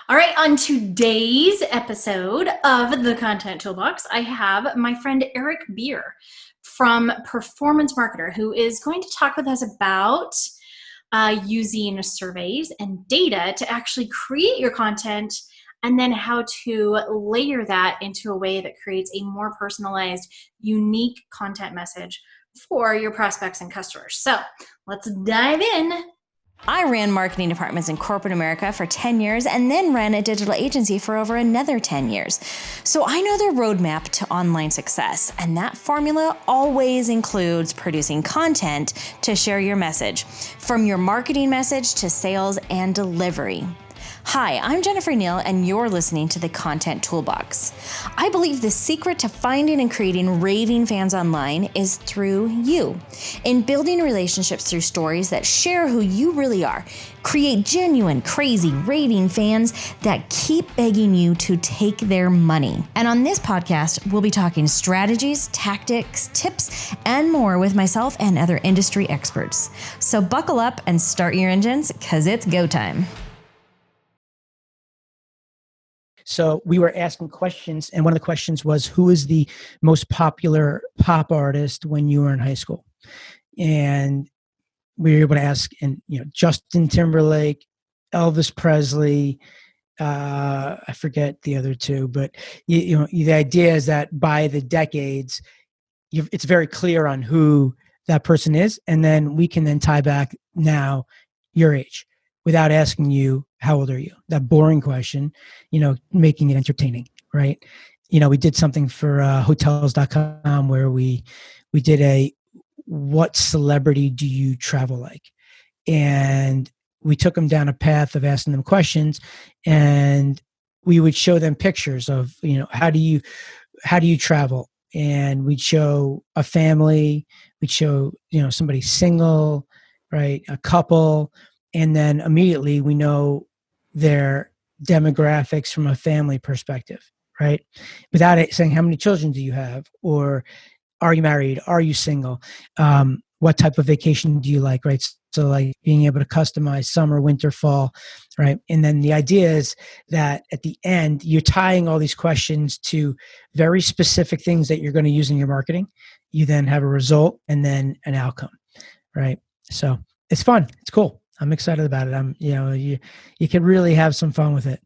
All right, on today's episode of the Content Toolbox, I have my friend Eric Beer from Performance Marketer, who is going to talk with us about using surveys and data to actually create your content and then how to layer that into a way that creates a more personalized, unique content message for your prospects and customers. So let's dive in. I ran marketing departments in corporate America for 10 years and then ran a digital agency for over another 10 years. So I know the roadmap to online success, and that formula always includes producing content to share your message, from your marketing message to sales and delivery. Hi, I'm Jennifer Neal, and you're listening to the Content Toolbox. I believe the secret to finding and creating raving fans online is through you. In building relationships through stories that share who you really are, create genuine, crazy, raving fans that keep begging you to take their money. And on this podcast, we'll be talking strategies, tactics, tips, and more with myself and other industry experts. So buckle up and start your engines, because it's go time. So we were asking questions, and one of the questions was, who is the most popular pop artist when you were in high school? And we were able to ask, and Justin Timberlake, Elvis Presley, I forget the other two, but the idea is that by the decades, it's very clear on who that person is, and then we can then tie back now your age, without asking you, how old are you? That boring question, making it entertaining, right? We did something for hotels.com where we did a, what celebrity do you travel like? And we took them down a path of asking them questions, and we would show them pictures of, how do you travel? And we'd show a family, we'd show, somebody single, right? A couple. And then immediately we know their demographics from a family perspective, right? Without it saying, how many children do you have? Or are you married? Are you single? What type of vacation do you like, right? So like being able to customize summer, winter, fall, right? And then the idea is that at the end, you're tying all these questions to very specific things that you're going to use in your marketing. You then have a result and then an outcome, right? So it's fun. It's cool. I'm excited about it. You can really have some fun with it.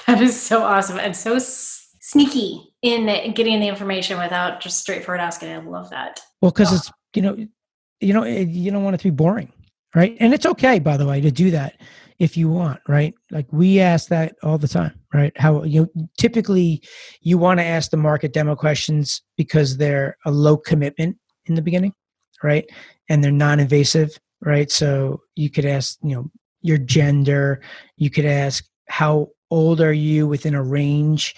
That is so awesome and so sneaky in getting the information without just straightforward asking. I love that. Well, because it's you don't want it to be boring, right? And it's okay, by the way, to do that if you want, right? Like we ask that all the time, right? How typically you want to ask the market demo questions because they're a low commitment in the beginning, right? And they're non-invasive. Right. So you could ask, your gender, you could ask, how old are you within a range?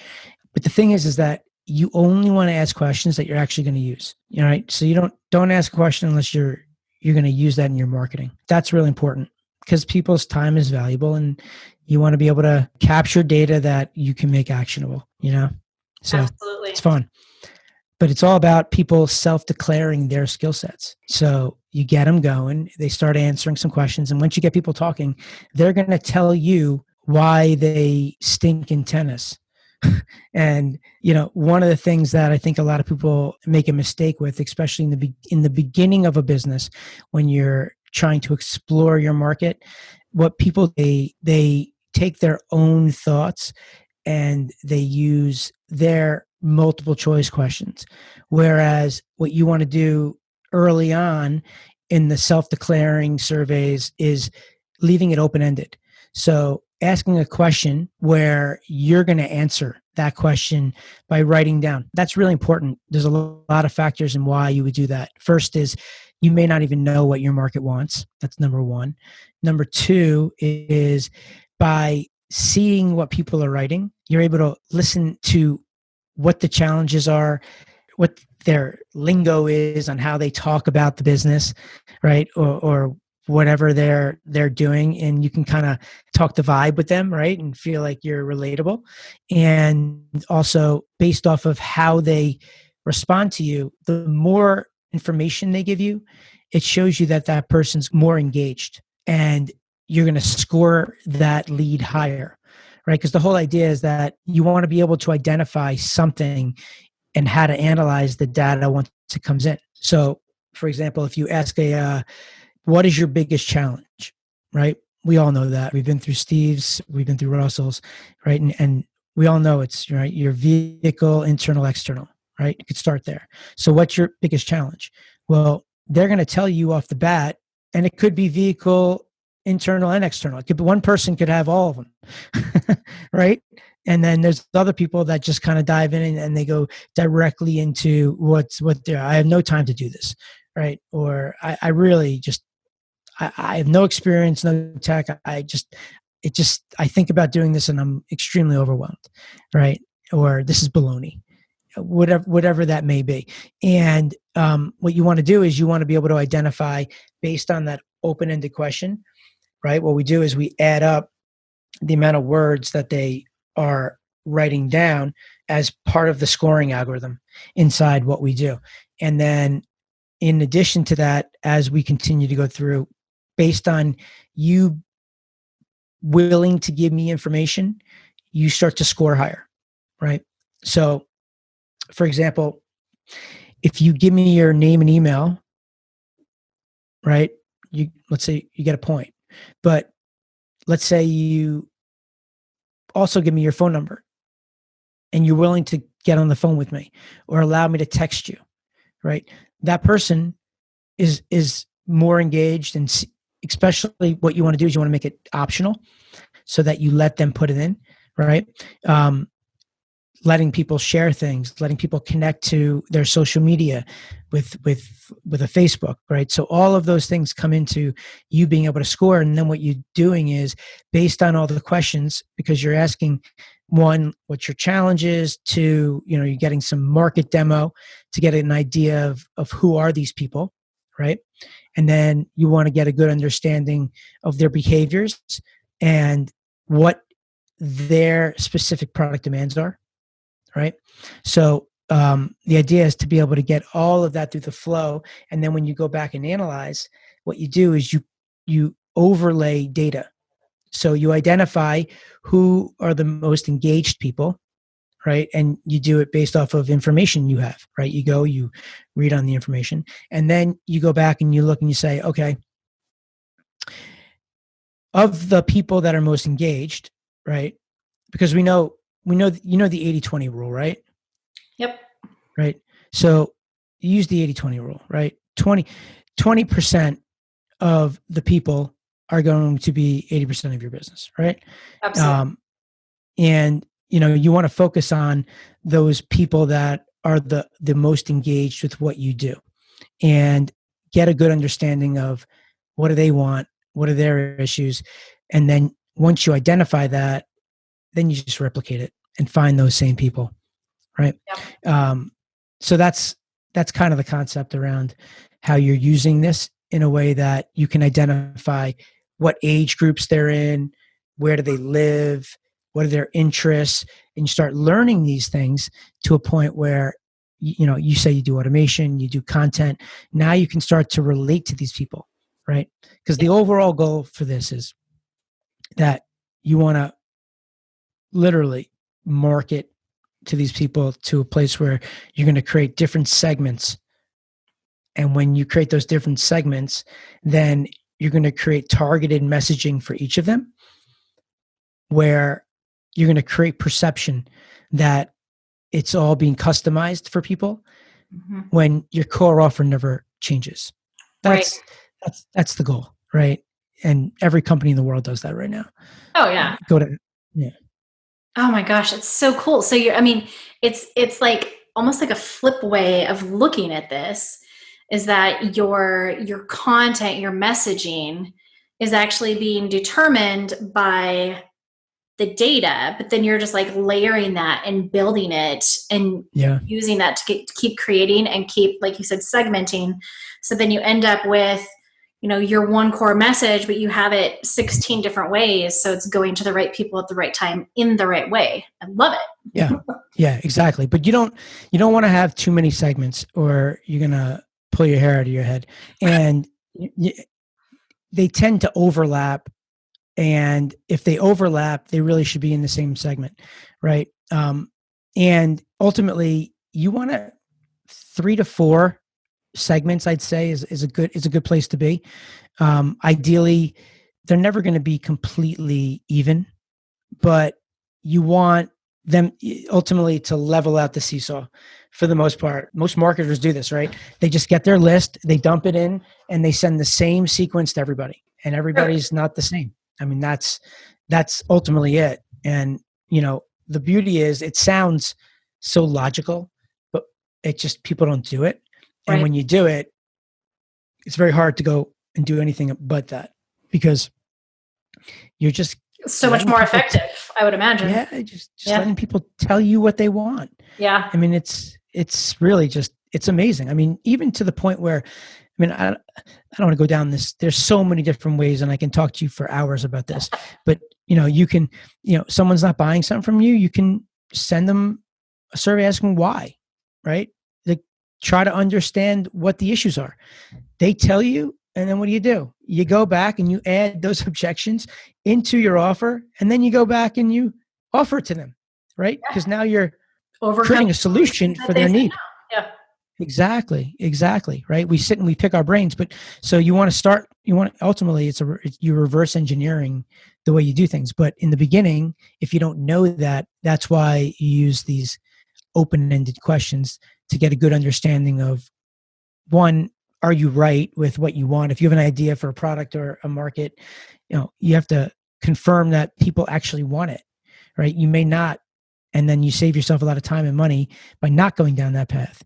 But the thing is that you only want to ask questions that you're actually going to use. Right. So you don't ask a question unless you're going to use that in your marketing. That's really important because people's time is valuable and you want to be able to capture data that you can make actionable, So Absolutely. It's fun. But it's all about people self-declaring their skill sets. So you get them going, they start answering some questions. And once you get people talking, they're going to tell you why they stink in tennis. And, one of the things that I think a lot of people make a mistake with, especially in the beginning of a business, when you're trying to explore your market, what people, they take their own thoughts and they use their multiple choice questions. Whereas what you want to do early on in the self-declaring surveys is leaving it open-ended. So asking a question where you're going to answer that question by writing down. That's really important. There's a lot of factors in why you would do that. First is you may not even know what your market wants. That's number one. Number two is by seeing what people are writing, you're able to listen to what the challenges are, what their lingo is on how they talk about the business, right? Or whatever they're doing. And you can kind of talk the vibe with them, right? And feel like you're relatable. And also based off of how they respond to you, the more information they give you, it shows you that that person's more engaged and you're going to score that lead higher, right? Because the whole idea is that you want to be able to identify something and how to analyze the data once it comes in. So, for example, if you ask what is your biggest challenge, right? We all know that. We've been through Steve's, we've been through Russell's, right? And we all know it's, right, your vehicle, internal, external, right? You could start there. So what's your biggest challenge? Well, they're going to tell you off the bat, and it could be vehicle, internal and external. It could be one person could have all of them, right? And then there's other people that just kind of dive in and they go directly into what they're, I have no time to do this, right? Or I really just, I have no experience, no tech. I think about doing this and I'm extremely overwhelmed, right? Or this is baloney, whatever that may be. And what you want to do is you want to be able to identify based on that open-ended question, right? What we do is we add up the amount of words that they are writing down as part of the scoring algorithm inside what we do. And then in addition to that, as we continue to go through, based on you willing to give me information, you start to score higher, right? So, for example, if you give me your name and email, right, let's say you get a point. But let's say you also give me your phone number and you're willing to get on the phone with me or allow me to text you, right? That person is more engaged, and especially what you want to do is you want to make it optional so that you let them put it in, right? Letting people share things, letting people connect to their social media with a Facebook, right? So all of those things come into you being able to score. And then what you're doing is based on all the questions, because you're asking, one, what your challenge is, two, you're getting some market demo to get an idea of who are these people, right? And then you want to get a good understanding of their behaviors and what their specific product demands are, right? So the idea is to be able to get all of that through the flow. And then when you go back and analyze, what you do is you overlay data. So you identify who are the most engaged people, right? And you do it based off of information you have, right? You read on the information, and then you go back and you look and you say, okay, of the people that are most engaged, right? Because we know the 80-20 rule, right? Yep. Right. So you use the 80-20 rule, right? 20% of the people are going to be 80% of your business, right? Absolutely. And you want to focus on those people that are the most engaged with what you do and get a good understanding of what do they want, what are their issues. And then once you identify that, then you just replicate it and find those same people, right? Yep. So that's kind of the concept around how you're using this in a way that you can identify what age groups they're in, where do they live, what are their interests, and you start learning these things to a point where you say you do automation, you do content. Now you can start to relate to these people, right? Because the overall goal for this is that you want to literally market to these people to a place where you're going to create different segments. And when you create those different segments, then you're going to create targeted messaging for each of them, where you're going to create perception that it's all being customized for people when your core offer never changes. That's the goal, right? And every company in the world does that right now. Oh yeah. Yeah. Oh my gosh, it's so cool. So it's like almost like a flip way of looking at this, is that your content, your messaging is actually being determined by the data, but then you're just like layering that and building it and using that to keep creating and keep, like you said, segmenting. So then you end up with, your one core message, but you have it 16 different ways. So it's going to the right people at the right time in the right way. I love it. Yeah, exactly. But you don't want to have too many segments or you're going to pull your hair out of your head. And they tend to overlap And if they overlap, they really should be in the same segment, right? And ultimately, you want to 3 to 4 segments, I'd say, is a good place to be. Ideally, they're never going to be completely even, but you want them ultimately to level out the seesaw for the most part. Most marketers do this, right? They just get their list, they dump it in, and they send the same sequence to everybody, and everybody's not the same. I mean, that's ultimately it. And the beauty is, it sounds so logical, but it just, people don't do it. And when you do it, it's very hard to go and do anything but that, because you're just so much more effective, I would imagine. Yeah, just letting people tell you what they want. Yeah. I mean, it's really just, it's amazing. I mean, even to the point where, I don't want to go down this. There's so many different ways, and I can talk to you for hours about this. But you can, someone's not buying something from you, you can send them a survey asking why, right? Like, try to understand what the issues are. They tell you, and then what do? You go back and you add those objections into your offer, and then you go back and you offer it to them, right? Because now you're creating a solution for their need. Yeah. Exactly. Right. We sit and we pick our brains, but so ultimately you're reverse engineering the way you do things. But in the beginning, if you don't know that, that's why you use these open-ended questions to get a good understanding of, one, are you right with what you want? If you have an idea for a product or a market, you have to confirm that people actually want it, right? You may not, and then you save yourself a lot of time and money by not going down that path,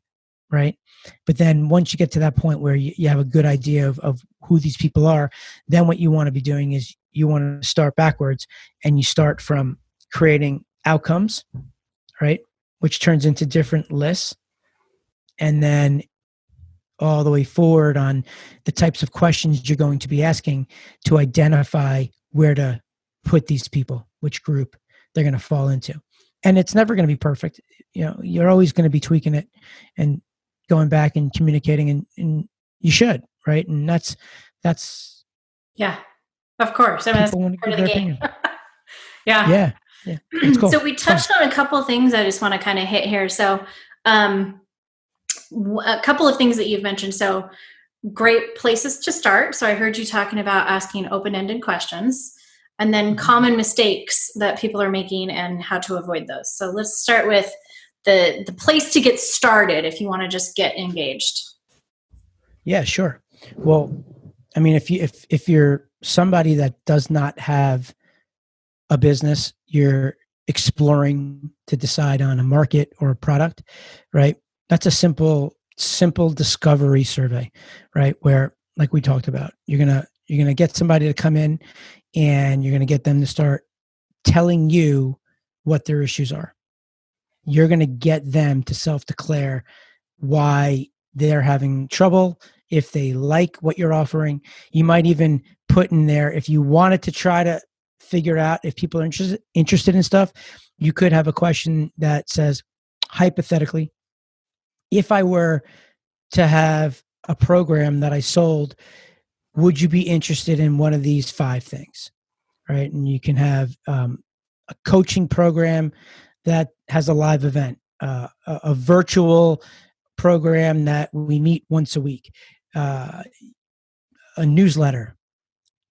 right? But then once you get to that point where you have a good idea of who these people are, then what you want to be doing is you want to start backwards, and you start from creating outcomes, right? Which turns into different lists. And then all the way forward on the types of questions you're going to be asking to identify where to put these people, which group they're going to fall into. And it's never going to be perfect. You're always going to be tweaking it and going back and communicating, and you should, right? And that's yeah, of course. I mean, that's want to part give of the their game. opinion. Yeah. It's cool. So we touched on a couple of things I just want to kind of hit here. So a couple of things that you've mentioned. So great places to start. So I heard you talking about asking open-ended questions, and then common mistakes that people are making and how to avoid those. So let's start with the place to get started if you want to just get engaged. Yeah, sure. Well, I mean, if you're somebody that does not have a business, you're exploring to decide on a market or a product, right? That's a simple discovery survey, right? Where, like we talked about, you're gonna get somebody to come in, and you're gonna get them to start telling you what their issues are. You're gonna get them to self-declare why they're having trouble, if they like what you're offering. You might even put in there, if you wanted to try to figure out if people are interested in stuff, you could have a question that says, hypothetically, if I were to have a program that I sold, would you be interested in one of these 5 things, right? And you can have a coaching program that has a live event, a virtual program that we meet once a week, a newsletter,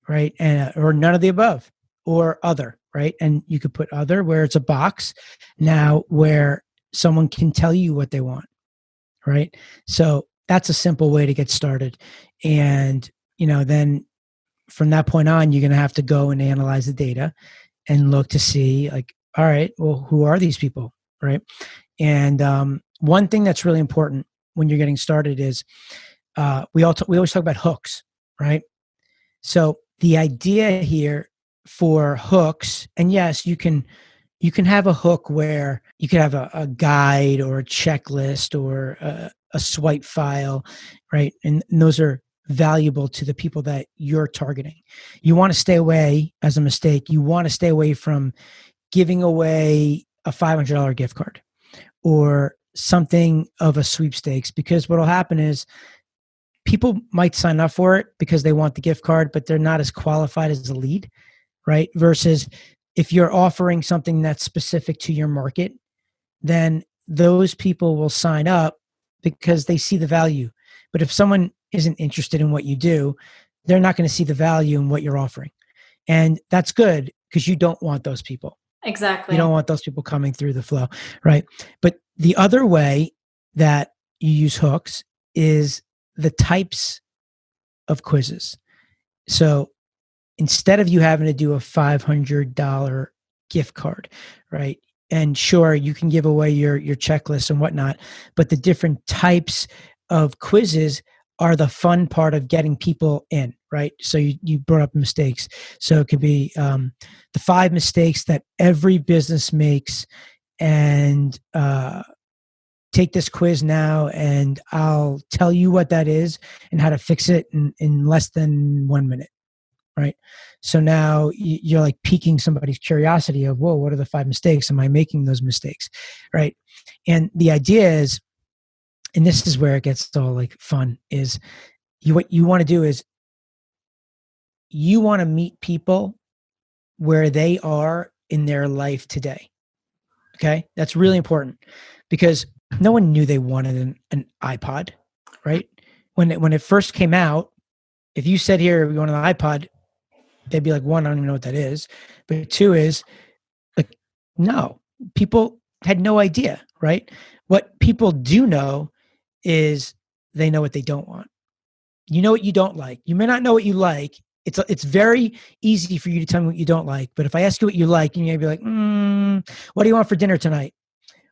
right? And or none of the above, or other, right? And you could put other where it's a box now where someone can tell you what they want, right? So that's a simple way to get started. And then from that point on, you're going to have to go and analyze the data and look to see, like, all right, well, who are these people, right? And one thing that's really important when you're getting started is we always talk about hooks, right? So the idea here for hooks, and yes, you can have a hook where you could have a guide or a checklist or a swipe file, right? And those are valuable to the people that you're targeting. You want to stay away, as a mistake, you want to stay away from giving away a $500 gift card or something of a sweepstakes, because what will happen is people might sign up for it because they want the gift card, but they're not as qualified as a lead, right? Versus if you're offering something that's specific to your market, then those people will sign up because they see the value. But if someone isn't interested in what you do, they're not going to see the value in what you're offering. And that's good because you don't want those people. Exactly. You don't want those people coming through the flow, right? But the other way that you use hooks is the types of quizzes. So instead of you having to do a $500 gift card, right? And sure, you can give away your checklist and whatnot, but the different types of quizzes are the fun part of getting people in, right? So you brought up mistakes. So it could be the 5 mistakes that every business makes, and take this quiz now, and I'll tell you what that is and how to fix it in less than 1 minute. Right. So now you're like piquing somebody's curiosity of, whoa, what are the 5 mistakes? Am I making those mistakes? Right. And the idea is, and this is where it gets all like fun, is what you want to do is you want to meet people where they are in their life today. Okay. That's really important because no one knew they wanted an iPod, right? When it first came out, if you said here, we want an iPod, they'd be like, 1, I don't even know what that is. But 2 is like, no, people had no idea, right? What people do know is they know what they don't want. You know what you don't like. You may not know what you like. It's very easy for you to tell me what you don't like. But if I ask you what you like, and you're gonna be like, what do you want for dinner tonight?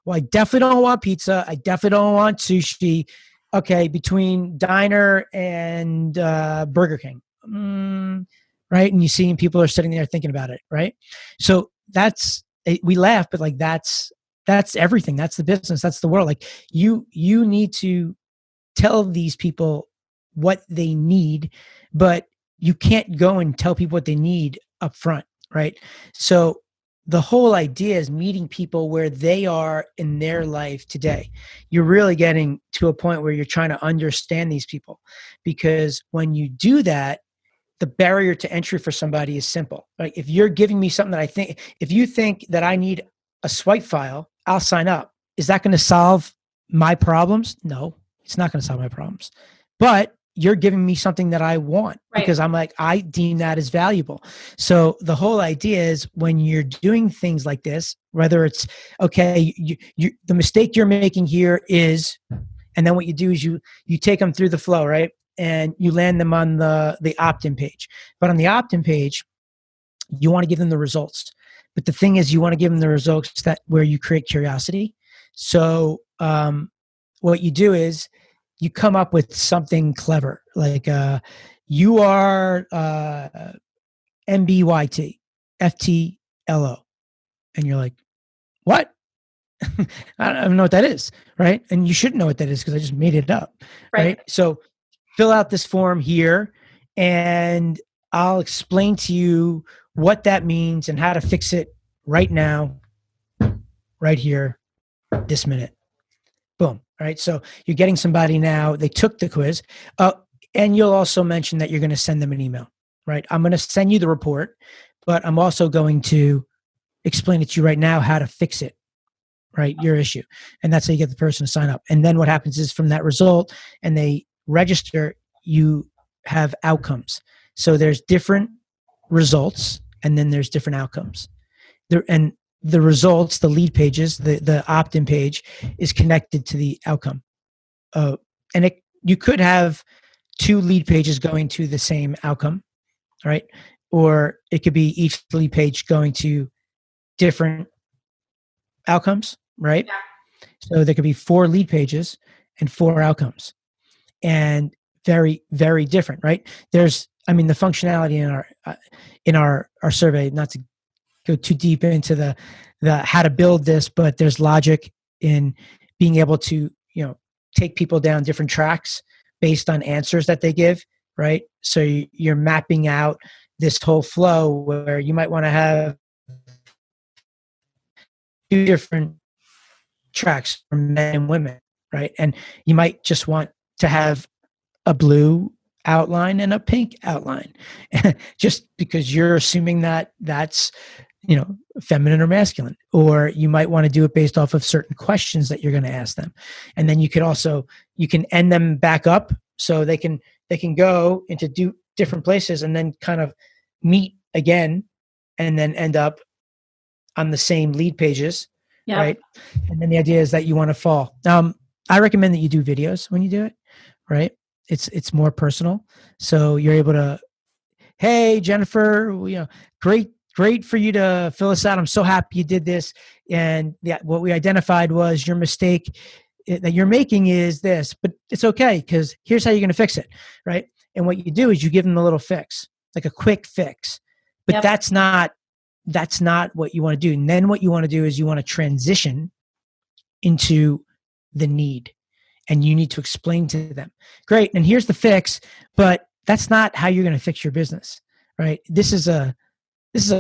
Well, I definitely don't want pizza. I definitely don't want sushi. Okay, between diner and Burger King. Right? And you see people are sitting there thinking about it, right? So we laugh, but like that's everything. That's the business. That's the world. Like you need to tell these people what they need, but you can't go and tell people what they need up front, right? So the whole idea is meeting people where they are in their life today. You're really getting to a point where you're trying to understand these people, because when you do that, the barrier to entry for somebody is simple. Like if you're giving me something that if you think that I need a swipe file, I'll sign up. Is that going to solve my problems? No, it's not going to solve my problems. But you're giving me something that I want, right? Because I'm like, I deem that as valuable. So the whole idea is when you're doing things like this, whether it's, okay, the mistake you're making here is, and then what you do is you take them through the flow, right? And you land them on the opt-in page. But on the opt-in page, you want to give them the results. But the thing is, you want to give them the results where you create curiosity. So what you do is you come up with something clever, like you are MBYT, FTLO. And you're like, what? I don't know what that is, right? And you shouldn't know what that is because I just made it up, right? So fill out this form here and I'll explain to you what that means and how to fix it right now, right here, this minute. Boom. All right. So you're getting somebody now, they took the quiz. And you'll also mention that you're going to send them an email, right? I'm going to send you the report, but I'm also going to explain it to you right now how to fix it, right? Your issue. And that's how you get the person to sign up. And then what happens is from that result, and they register, you have outcomes. So there's different results and then there's different outcomes. And the results, the lead pages, the opt-in page is connected to the outcome. And you could have 2 lead pages going to the same outcome, right? Or it could be each lead page going to different outcomes, right? Yeah. So there could be 4 lead pages and 4 outcomes, and very, very different, right? There's, the functionality in our survey, not to go too deep into the how to build this, but there's logic in being able to, take people down different tracks based on answers that they give, right? So you're mapping out this whole flow where you might want to have 2 different tracks for men and women, right? And you might just want to have a blue outline and a pink outline, just because you're assuming that that's, feminine or masculine. Or you might want to do it based off of certain questions that you're going to ask them. And then you can end them back up so they can go into different places and then kind of meet again and then end up on the same lead pages. Yep. Right. And then the idea is that you want to fall. I recommend that you do videos when you do it, right? It's more personal. So you're able to, hey, Jennifer, great for you to fill us out. I'm so happy you did this. And what we identified was your mistake that you're making is this, but it's okay because here's how you're going to fix it, right? And what you do is you give them a little fix, like a quick fix. But that's not what you want to do. And then what you want to do is you want to transition into the need. And you need to explain to them, great, and here's the fix, but that's not how you're going to fix your business, right? This is a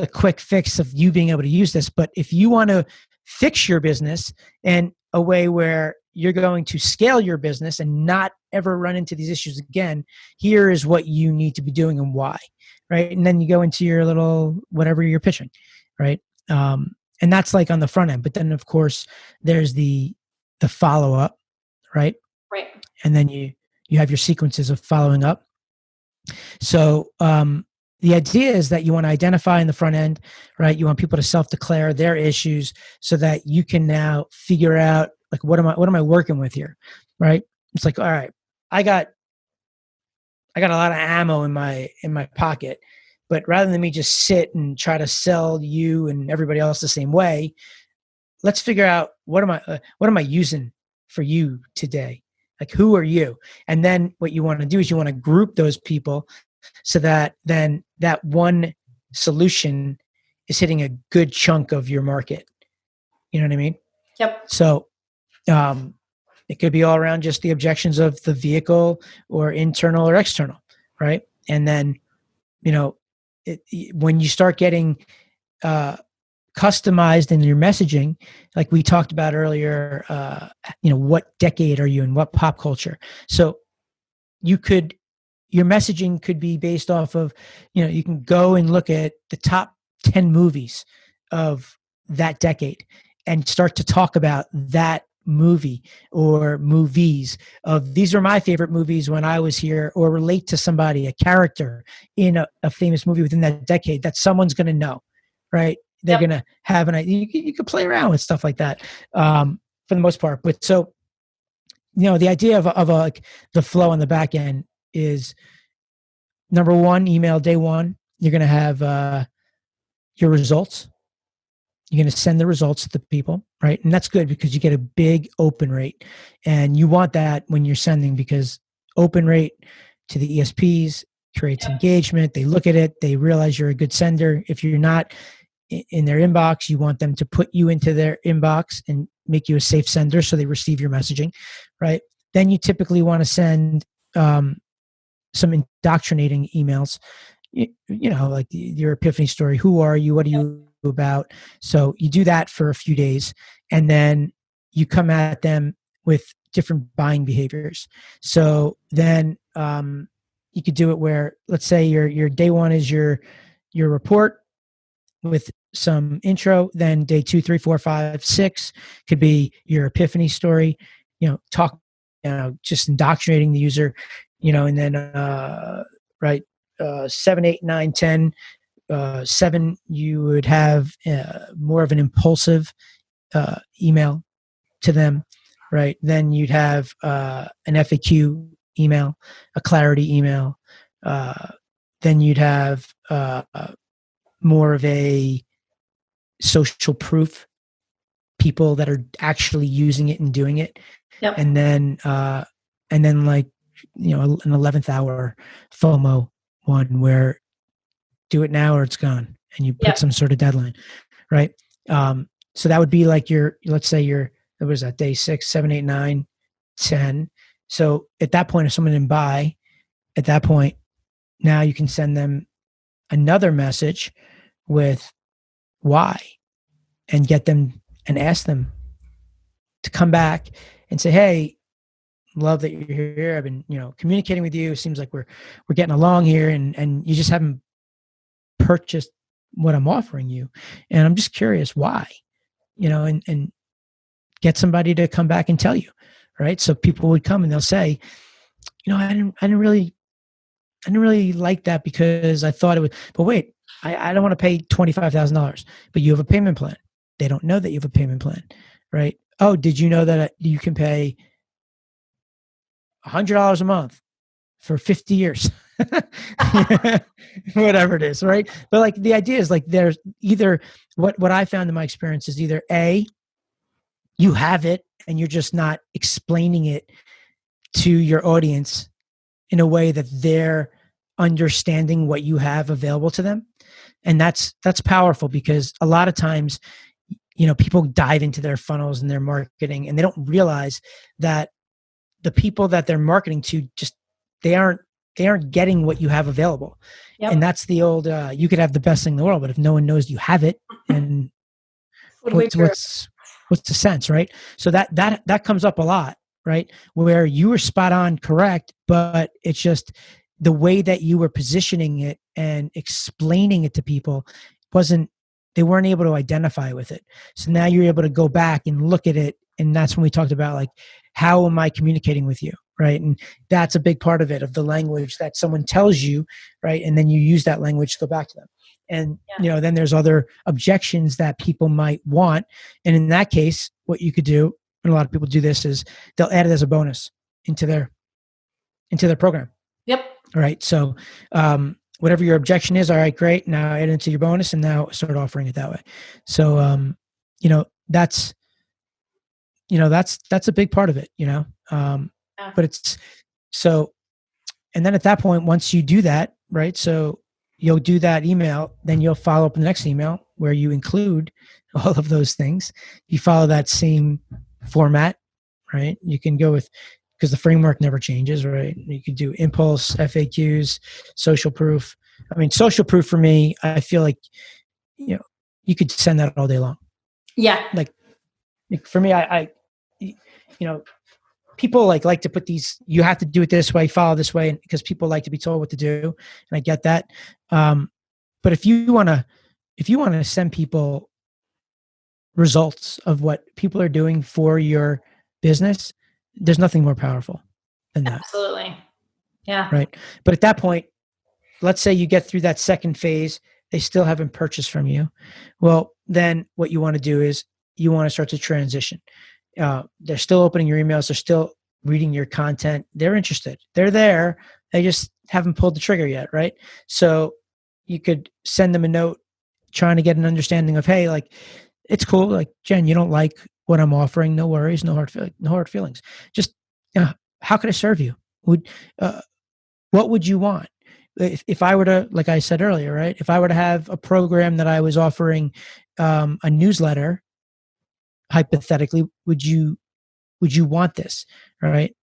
quick fix of you being able to use this. But if you want to fix your business in a way where you're going to scale your business and not ever run into these issues again, here is what you need to be doing and why, right? And then you go into your little whatever you're pitching, right? And that's like on the front end. But then, of course, there's the follow-up, right? Right. And then you have your sequences of following up. So the idea is that you want to identify in the front end, right? You want people to self-declare their issues so that you can now figure out, like, what am I working with here, right? It's like, all right, I got a lot of ammo in my pocket, but rather than me just sit and try to sell you and everybody else the same way, let's figure out what am I using for you today? Like, who are you? And then what you want to do is you want to group those people so that then that one solution is hitting a good chunk of your market. You know what I mean? Yep. So it could be all around just the objections of the vehicle or internal or external, right? And then, when you start getting customized in your messaging, like we talked about earlier, what decade are you in, what pop culture? So your messaging could be based off of, you can go and look at the top 10 movies of that decade and start to talk about that movie or movies of, these are my favorite movies when I was here, or relate to somebody, a character in a famous movie within that decade that someone's going to know, right? They're going to have an idea. You could play around with stuff like that for the most part. But so, the idea of the flow on the back end is, number one, email day one, you're going to have your results. You're going to send the results to the people, right? And that's good because you get a big open rate. And you want that when you're sending, because open rate to the ESPs creates engagement. They look at it. They realize you're a good sender. If you're not in their inbox, you want them to put you into their inbox and make you a safe sender so they receive your messaging, right? Then you typically want to send some indoctrinating emails, like your epiphany story. Who are you? What are you about? So you do that for a few days, and then you come at them with different buying behaviors. So then you could do it where, let's say your day one is your report with some intro. Then day 2, 3, 4, 5, 6 could be your epiphany story. Talk, just indoctrinating the user. And then 7, 8, 9, 10. 7, you would have more of an impulsive email to them, right? Then you'd have an FAQ email, a clarity email. Then you'd have more of a social proof, people that are actually using it and doing it. Yep. And then like, an 11th hour FOMO one where do it now or it's gone, and you put some sort of deadline, right? So that would be like let's say what was that, day 6, 7, 8, 9, 10. So at that point, if someone didn't buy, at that point, now you can send them another message with why, and get them and ask them to come back and say, hey, love that you're here. I've been, communicating with you. It seems like we're getting along here, and you just haven't purchased what I'm offering you. And I'm just curious why, and get somebody to come back and tell you, right? So people would come and they'll say, I didn't really like that because I thought it would, but wait, I don't want to pay $25,000, but you have a payment plan. They don't know that you have a payment plan, right? Oh, did you know that you can pay $100 a month for 50 years? Whatever it is, right? But like the idea is like there's either what I found in my experience is either A, you have it and you're just not explaining it to your audience in a way that they're understanding what you have available to them. And that's powerful, because a lot of times, people dive into their funnels and their marketing, and they don't realize that the people that they're marketing to they aren't getting what you have available. Yep. And that's the old, you could have the best thing in the world, but if no one knows you have it, and what's the sense, right? So that comes up a lot, right? Where you were spot on correct, but it's just the way that you were positioning it and explaining it to people they weren't able to identify with it. So now you're able to go back and look at it. And that's when we talked about, like, how am I communicating with you? Right. And that's a big part of it, of the language that someone tells you. Right. And then you use that language to go back to them. And, then there's other objections that people might want. And in that case, what you could do, and a lot of people do this, is they'll add it as a bonus into their program. Yep. All right. So, whatever your objection is, all right, great. Now add it into your bonus, and now start offering it that way. So, that's a big part of it, but it's so, and then at that point, once you do that, right? So you'll do that email, then you'll follow up in the next email where you include all of those things. You follow that same format, right? You can go with, because the framework never changes, right? You could do impulse, FAQs, social proof. I mean, social proof for me, I feel like, you could send that all day long. Yeah. Like for me, I people like to put these, you have to do it this way, follow this way, because people like to be told what to do. And I get that. But if you want to send people results of what people are doing for your business, there's nothing more powerful than that. Absolutely. Yeah. Right. But at that point, let's say you get through that second phase, they still haven't purchased from you. Well, then what you want to do is you want to start to transition. They're still opening your emails. They're still reading your content. They're interested. They're there. They just haven't pulled the trigger yet. Right. So you could send them a note trying to get an understanding of, hey, like, it's cool. Like, Jen, you don't like what I'm offering. No worries. No hard feelings. Just, how could I serve you? What would you want? If I were to, like I said earlier, right? If I were to have a program that I was offering, a newsletter, hypothetically, would you want this? Right.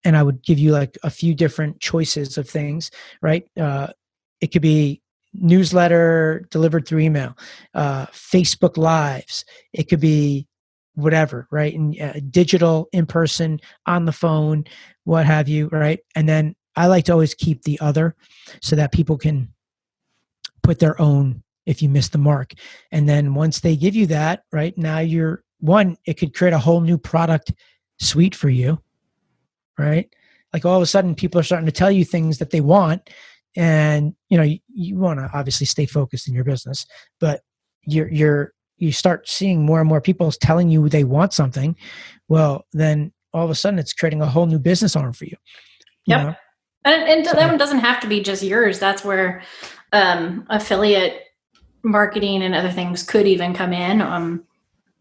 And I would give you like a few different choices of things, right? It could be newsletter delivered through email, Facebook Lives. It could be whatever, right? And digital, in person, on the phone, what have you, right? And then I like to always keep the other so that people can put their own if you miss the mark. And then once they give you that, right, now it could create a whole new product suite for you, right? Like all of a sudden people are starting to tell you things that they want, and you want to obviously stay focused in your business, but you start seeing more and more people telling you they want something. Well, then all of a sudden it's creating a whole new business arm for you. Yep. And that one doesn't have to be just yours. That's where affiliate marketing and other things could even come in, or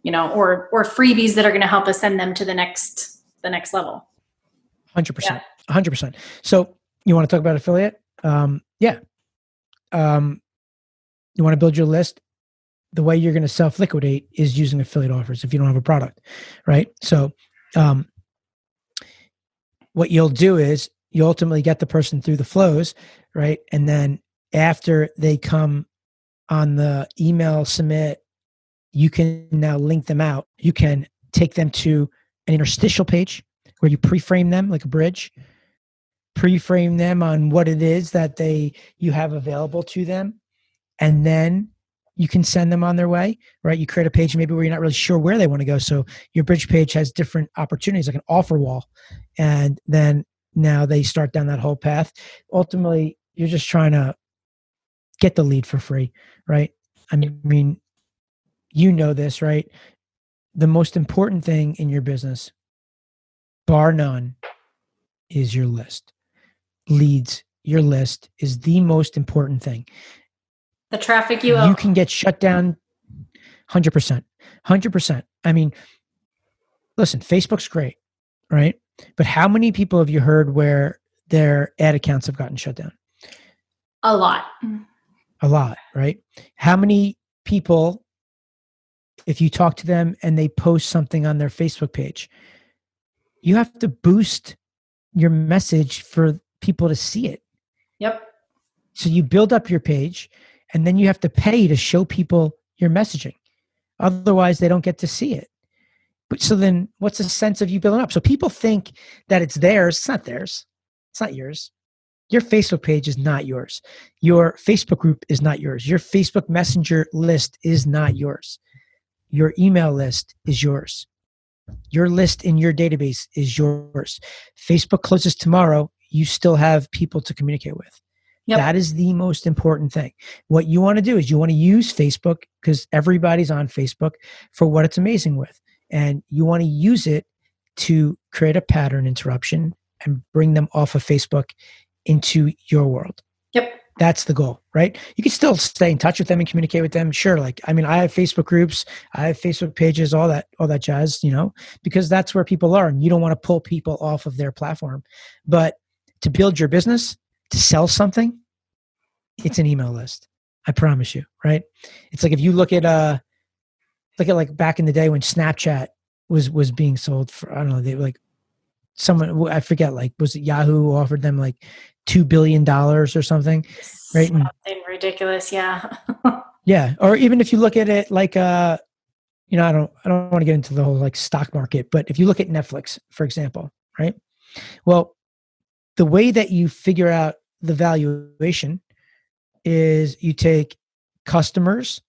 freebies that are going to help us send them to the next level. 100%. 100%. So you want to talk about affiliate? Yeah. You want to build your list. The way you're going to self-liquidate is using affiliate offers if you don't have a product, right? So what you'll do is you ultimately get the person through the flows, right? And then after they come on the email submit, you can now link them out. You can take them to an interstitial page where you pre-frame them like a bridge, pre-frame them on what it is that you have available to them, and then you can send them on their way, right? You create a page maybe where you're not really sure where they want to go. So your bridge page has different opportunities, like an offer wall. And then now they start down that whole path. Ultimately, you're just trying to get the lead for free, right? I mean, you know this, right? The most important thing in your business, bar none, is your list. Leads, your list is the most important thing. The traffic you can get shut down 100%. 100%. I mean, listen, Facebook's great, right? But how many people have you heard where their ad accounts have gotten shut down? A lot. A lot, right? How many people, if you talk to them and they post something on their Facebook page, you have to boost your message for people to see it. Yep. So you build up your page, and then you have to pay to show people your messaging. Otherwise, they don't get to see it. But so then what's the sense of you building up? So people think that it's theirs. It's not theirs. It's not yours. Your Facebook page is not yours. Your Facebook group is not yours. Your Facebook Messenger list is not yours. Your email list is yours. Your list in your database is yours. Facebook closes tomorrow. You still have people to communicate with. Yep. That is the most important thing. What you want to do is you want to use Facebook, because everybody's on Facebook, for what it's amazing with. And you want to use it to create a pattern interruption and bring them off of Facebook into your world. Yep. That's the goal, right? You can still stay in touch with them and communicate with them. Sure. Like, I mean, I have Facebook groups, I have Facebook pages, all that jazz, because that's where people are, and you don't want to pull people off of their platform. But to build your business, to sell something, it's an email list. I promise you, right? It's like if you look at like back in the day when Snapchat was being sold for, I don't know, they were like someone, I forget, like was it Yahoo offered them like $2 billion or something, right? Something ridiculous, yeah. Yeah, or even if you look at it like I don't want to get into the whole like stock market, but if you look at Netflix, for example, right? Well, the way that you figure out the valuation is you take customers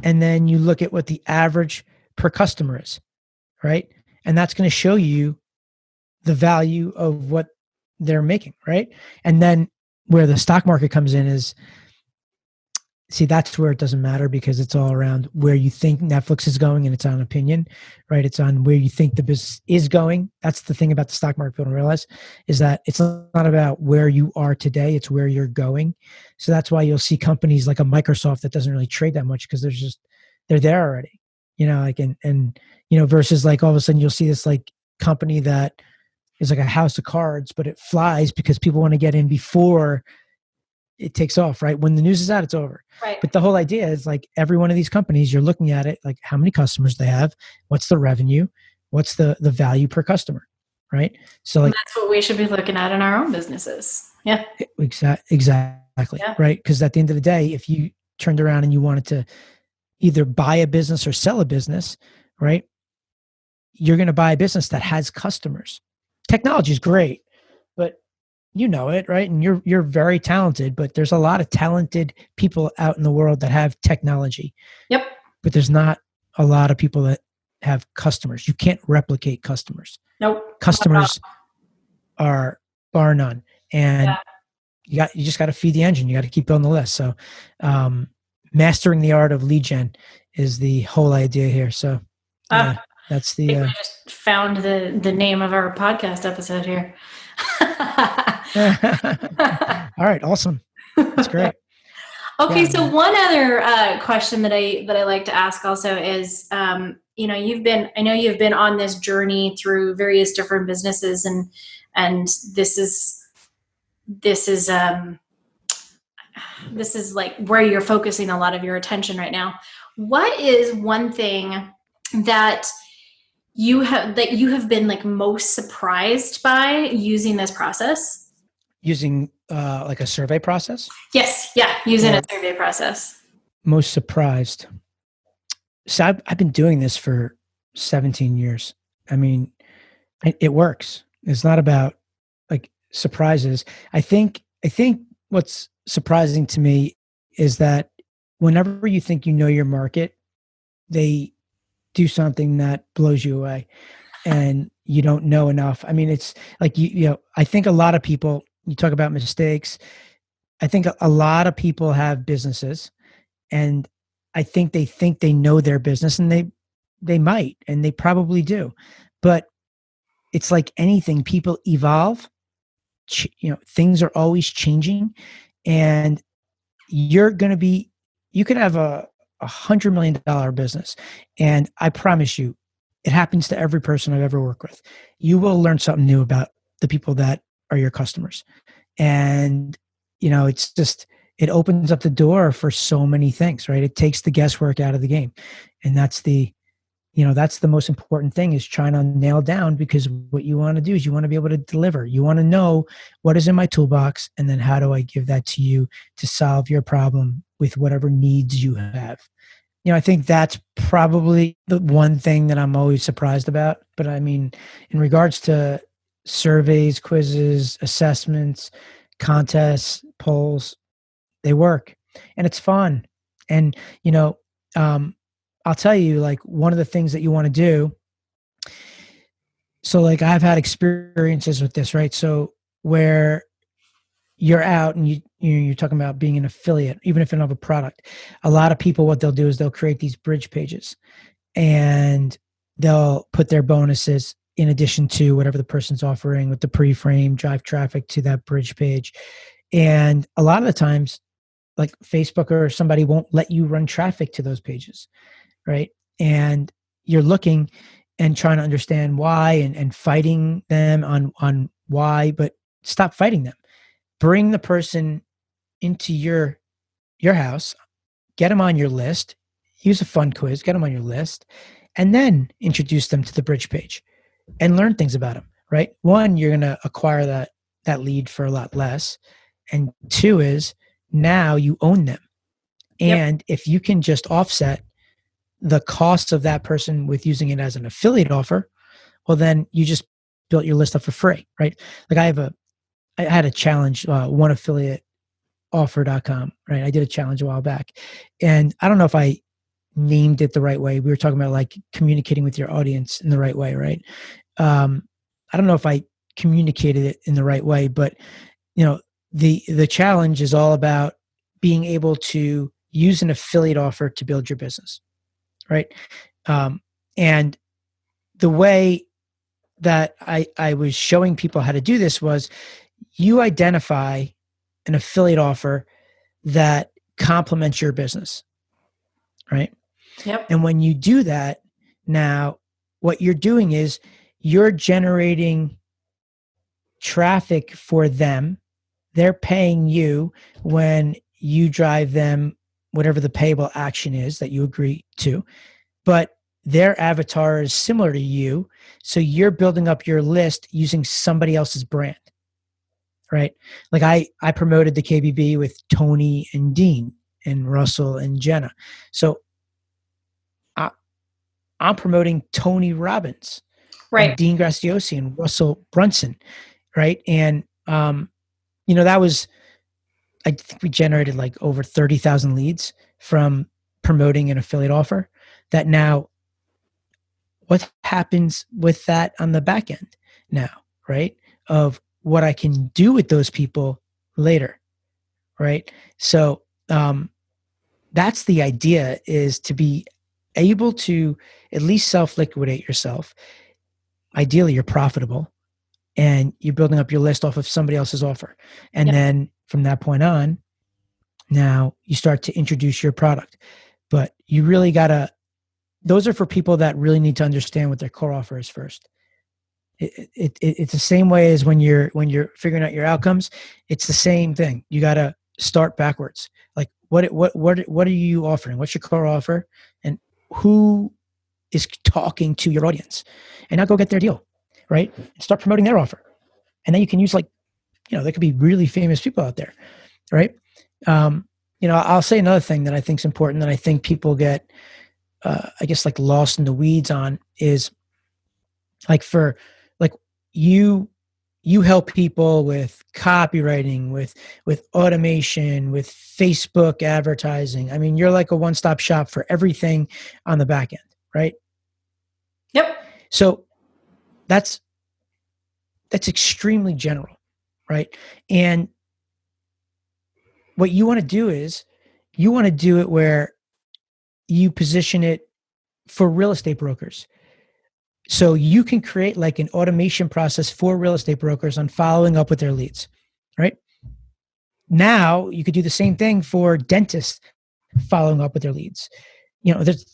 and then you look at what the average per customer is, right? And that's going to show you the value of what they're making, right? And then where the stock market comes in is, see, that's where it doesn't matter, because it's all around where you think Netflix is going, and it's on opinion, right? It's on where you think the business is going. That's the thing about the stock market people don't realize, is that it's not about where you are today, it's where you're going. So that's why you'll see companies like a Microsoft that doesn't really trade that much, because they're there already, like, and versus like all of a sudden you'll see this like company that is like a house of cards, but it flies because people want to get in before it takes off, right? When the news is out, it's over. Right. But the whole idea is like every one of these companies, you're looking at it like how many customers they have, what's the revenue, what's the value per customer, right? So like, that's what we should be looking at in our own businesses. Yeah. Exactly. Yeah. Right. Because at the end of the day, if you turned around and you wanted to either buy a business or sell a business, right? You're going to buy a business that has customers. Technology is great, but you know it, right? And you're very talented, but there's a lot of talented people out in the world that have technology. Yep. But there's not a lot of people that have customers. You can't replicate customers. Nope. Customers are bar none. And you just got to feed the engine. You got to keep building the list. So mastering the art of lead gen is the whole idea here. So that's the... we just found the name of our podcast episode here. All right, awesome. That's great. Okay, so one other question that I like to ask also is, I know you've been on this journey through various different businesses, and this is like where you're focusing a lot of your attention right now. What is one thing that you have been like most surprised by using this process? Using like a survey process? Yes. Yeah. Using a survey process. Most surprised. So I've been doing this for 17 years. I mean, It works. It's not about like surprises. I think what's surprising to me is that whenever you think you know your market, they do something that blows you away and you don't know enough. I mean, it's like I think a lot of people, you talk about mistakes. I think a lot of people have businesses, and I think they know their business, and they might, and they probably do. But it's like anything, people evolve. Things are always changing, and you're going to be you could have a $100 million business, and I promise you it happens to every person I've ever worked with. You will learn something new about the people that are your customers, and it's just, it opens up the door for so many things, right? It takes the guesswork out of the game, and that's the most important thing, is trying to nail down, because what you want to do is you want to be able to deliver. You want to know what is in my toolbox, and then how do I give that to you to solve your problem with whatever needs you have. I think that's probably the one thing that I'm always surprised about. But I mean, in regards to surveys, quizzes, assessments, contests, polls, they work, and it's fun. And, um, I'll tell you, like, one of the things that you want to do. So, like, I've had experiences with this, right? So, where you're out and you're talking about being an affiliate, even if you don't have a product. A lot of people, what they'll do is they'll create these bridge pages, and they'll put their bonuses in addition to whatever the person's offering with the pre-frame, drive traffic to that bridge page. And a lot of the times, like, Facebook or somebody won't let you run traffic to those pages, right? And you're looking and trying to understand why, and fighting them on why, but stop fighting them. Bring the person into your house, get them on your list, use a fun quiz, get them on your list, and then introduce them to the bridge page and learn things about them, right? One, you're going to acquire that lead for a lot less. And two is, now you own them. Yep. And if you can just offset the costs of that person with using it as an affiliate offer, well, then you just built your list up for free, right? Like, I had a challenge, oneaffiliateoffer.com, right? I did a challenge a while back, and I don't know if I named it the right way. We were talking about, like, communicating with your audience in the right way, right? I don't know if I communicated it in the right way, but the challenge is all about being able to use an affiliate offer to build your business, right? And the way that I was showing people how to do this was, you identify an affiliate offer that complements your business, right? Yep. And when you do that, now what you're doing is you're generating traffic for them. They're paying you when you drive them whatever the payable action is that you agree to, but their avatar is similar to you. So you're building up your list using somebody else's brand, right? Like, I promoted the KBB with Tony and Dean and Russell and Jenna. So I'm promoting Tony Robbins and Right. Dean Graciosi and Russell Brunson, right? And that was, I think we generated like over 30,000 leads from promoting an affiliate offer. That now, what happens with that on the back end now, right? Of what I can do with those people later, right? So that's the idea, is to be able to at least self-liquidate yourself. Ideally, you're profitable, and you're building up your list off of somebody else's offer. And Yep. then from that point on, now you start to introduce your product. But you really gotta, those are for people that really need to understand what their core offer is first. It's the same way as when you're figuring out your outcomes. It's the same thing. You got to start backwards. Like, what are you offering? What's your core offer, and who is talking to your audience? And now go get their deal, right? Start promoting their offer, and then you can use, like, there could be really famous people out there, right? I'll say another thing that I think is important, that I think people get, I guess, like, lost in the weeds on, is like, you help people with copywriting, with automation, with Facebook advertising. I mean, you're like a one-stop shop for everything on the back end, right? Yep. So that's extremely general, right? And what you want to do is you want to do it where you position it for real estate brokers. So you can create like an automation process for real estate brokers on following up with their leads, right? Now you could do the same thing for dentists following up with their leads. You know, there's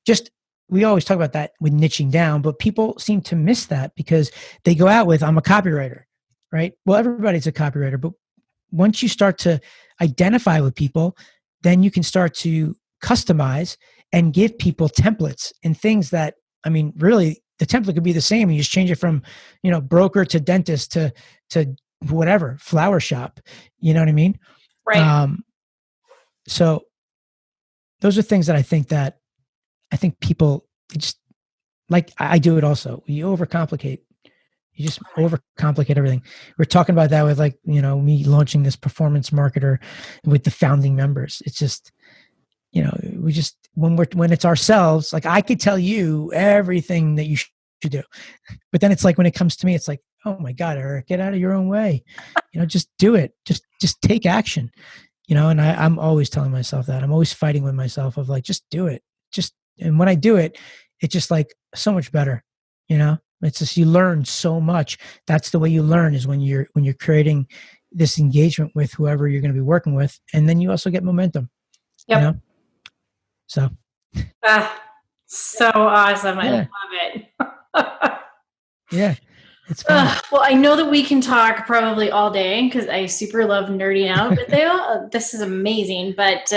just we always talk about that with niching down, but people seem to miss that because they go out with, I'm a copywriter, right? Well, everybody's a copywriter, but once you start to identify with people, then you can start to customize and give people templates and things that, I mean, really the template could be the same. You just change it from, broker to dentist to whatever, flower shop. You know what I mean? Right. So those are things that I think people just like. I do it also. You overcomplicate. You just overcomplicate everything. We're talking about that with me launching this performance marketer with the founding members. It's just, we just, when it's ourselves, like I could tell you everything that you should do, but then it's like, when it comes to me, it's like, oh my God, Eric, get out of your own way. Just do it. Just take action, and I'm always telling myself that. I'm always fighting with myself of like, just do it. And when I do it, it's just like so much better, It's just, you learn so much. That's the way you learn, is when you're creating this engagement with whoever you're going to be working with, and then you also get momentum. Yep. So. So awesome! I love it. Yeah, it's fun. Well, I know that we can talk probably all day because I super love nerding out with you. This is amazing, but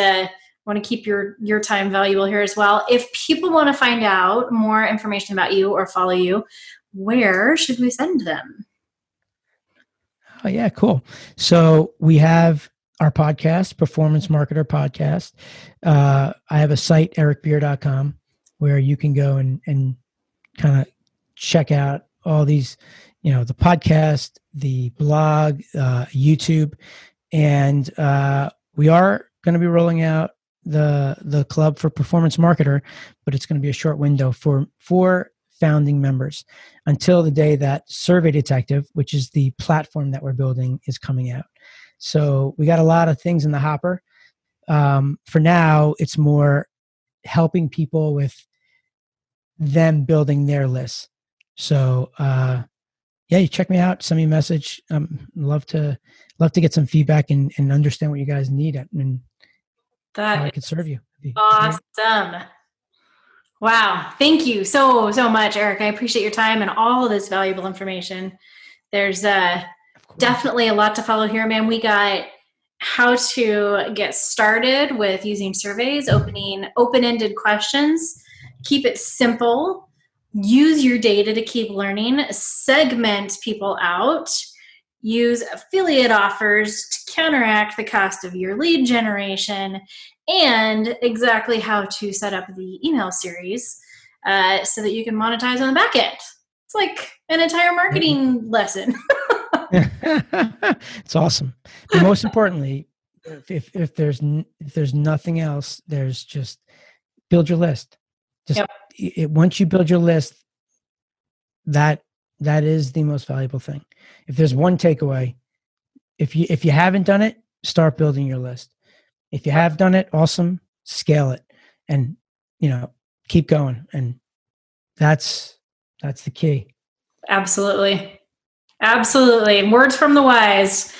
want to keep your time valuable here as well. If people want to find out more information about you or follow you, where should we send them? Oh yeah, cool. So we have our podcast, Performance Marketer Podcast. I have a site, ericbeer.com, where you can go and kind of check out all these, the podcast, the blog, YouTube, and we are going to be rolling out the club for Performance Marketer, but it's going to be a short window for founding members until the day that Survey Detective, which is the platform that we're building, is coming out. So we got a lot of things in the hopper. For now, it's more helping people with them building their lists. So you check me out, send me a message. Love to get some feedback and understand what you guys need and how I can serve you. Awesome. Wow. Thank you so much, Eric. I appreciate your time and all of this valuable information. There's definitely a lot to follow here, man. We got how to get started with using surveys, open-ended questions, keep it simple, use your data to keep learning, segment people out, use affiliate offers to counteract the cost of your lead generation, and exactly how to set up the email series so that you can monetize on the back end. It's like an entire marketing lesson. It's awesome. But most importantly, if there's nothing else, there's just build your list. Once you build your list, that is the most valuable thing. If there's one takeaway, if you haven't done it, start building your list. If you have done it, awesome, scale it, and keep going. And that's the key. Absolutely. Words from the wise.